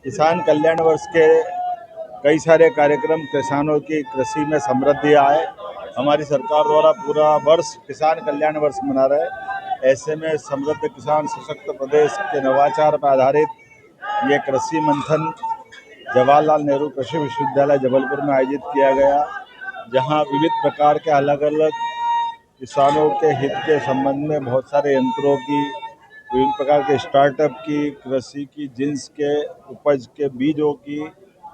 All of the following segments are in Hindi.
किसान कल्याण वर्ष के कई सारे कार्यक्रम किसानों की कृषि में समृद्धि आए। हमारी सरकार द्वारा पूरा वर्ष किसान कल्याण वर्ष मना रहे हैं। ऐसे में समृद्ध किसान सशक्त प्रदेश के नवाचार पर आधारित ये कृषि मंथन जवाहरलाल नेहरू कृषि विश्वविद्यालय जबलपुर में आयोजित किया गया, जहां विविध प्रकार के अलग अलग किसानों के हित के संबंध में बहुत सारे यंत्रों की, विभिन्न प्रकार के स्टार्टअप की, कृषि की, जिन्स के उपज के बीजों की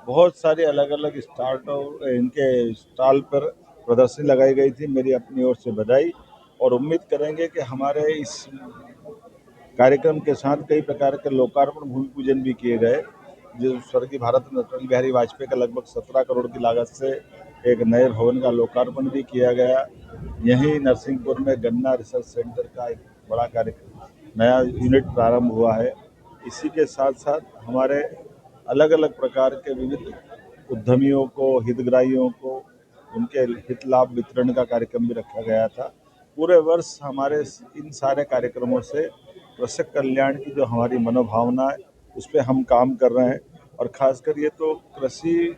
बहुत सारी अलग अलग स्टार्टअप इनके स्टॉल पर प्रदर्शनी लगाई गई थी। मेरी अपनी ओर से बधाई और उम्मीद करेंगे कि हमारे इस कार्यक्रम के साथ कई प्रकार के लोकार्पण भूमि पूजन भी किए गए, जो स्वर्गीय भारत रत्न अटल बिहारी वाजपेयी का लगभग 17 करोड़ की लागत से एक नए भवन का लोकार्पण भी किया गया। यहीं नरसिंहपुर में गन्ना रिसर्च सेंटर का एक बड़ा कार्यक्रम नया यूनिट प्रारंभ हुआ है। इसी के साथ साथ हमारे अलग अलग प्रकार के विविध उद्यमियों को, हितग्राहियों को उनके हित लाभ वितरण का कार्यक्रम भी रखा गया था। पूरे वर्ष हमारे इन सारे कार्यक्रमों से कृषक कल्याण की जो हमारी मनोभावना है उस पर हम काम कर रहे हैं। और ख़ासकर ये तो कृषि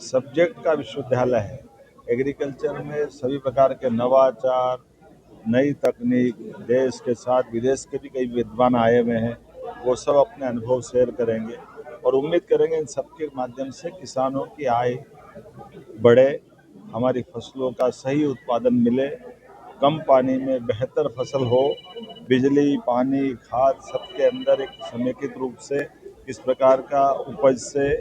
सब्जेक्ट का विश्वविद्यालय है। एग्रीकल्चर में सभी प्रकार के नवाचार, नई तकनीक, देश के साथ विदेश के भी कई विद्वान आए हुए हैं, वो सब अपने अनुभव शेयर करेंगे और उम्मीद करेंगे इन सबके माध्यम से किसानों की आय बढ़े, हमारी फसलों का सही उत्पादन मिले, कम पानी में बेहतर फसल हो, बिजली, पानी, खाद सबके अंदर एक समेकित रूप से इस प्रकार का उपज से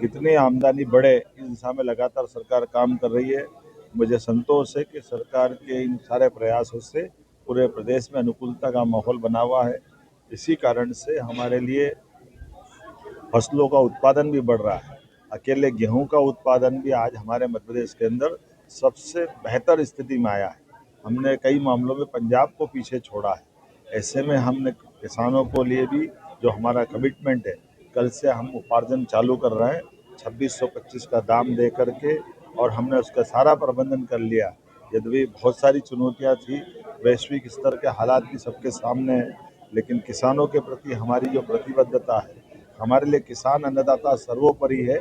कितनी आमदनी बढ़े, इस दिशा में लगातार सरकार काम कर रही है। मुझे संतोष है कि सरकार के इन सारे प्रयासों से पूरे प्रदेश में अनुकूलता का माहौल बना हुआ है। इसी कारण से हमारे लिए फसलों का उत्पादन भी बढ़ रहा है। अकेले गेहूं का उत्पादन भी आज हमारे मध्य प्रदेश के अंदर सबसे बेहतर स्थिति में आया है। हमने कई मामलों में पंजाब को पीछे छोड़ा है। ऐसे में हमने किसानों को लिए भी जो हमारा कमिटमेंट है, कल से हम उपार्जन चालू कर रहे हैं 2625 का दाम दे करके, और हमने उसका सारा प्रबंधन कर लिया। यद्यपि बहुत सारी चुनौतियां थी, वैश्विक स्तर के हालात भी सबके सामने हैं, लेकिन किसानों के प्रति हमारी जो प्रतिबद्धता है, हमारे लिए किसान अन्नदाता सर्वोपरि है।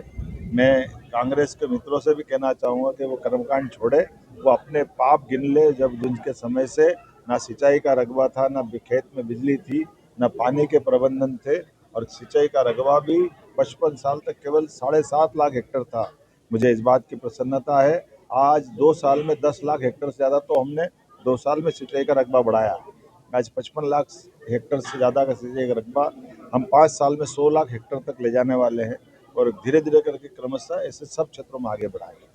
मैं कांग्रेस के मित्रों से भी कहना चाहूँगा कि वो कर्मकांड छोड़े, वो अपने पाप गिन ले। जब जिनके समय से ना सिंचाई का रकबा था, ना खेत में बिजली थी, ना पानी के प्रबंधन थे, और सिंचाई का रकबा भी 55 साल तक केवल 7.5 लाख हेक्टेयर था। मुझे इस बात की प्रसन्नता है, आज 2 साल में 10 लाख हेक्टेयर से ज़्यादा तो हमने 2 साल में सिंचाई का रकबा बढ़ाया। आज 55 लाख हेक्टेयर से ज़्यादा का सिंचाई का रकबा हम 5 साल में 100 लाख हेक्टेयर तक ले जाने वाले हैं, और धीरे धीरे करके क्रमशः ऐसे सब क्षेत्रों में आगे बढ़ाएंगे।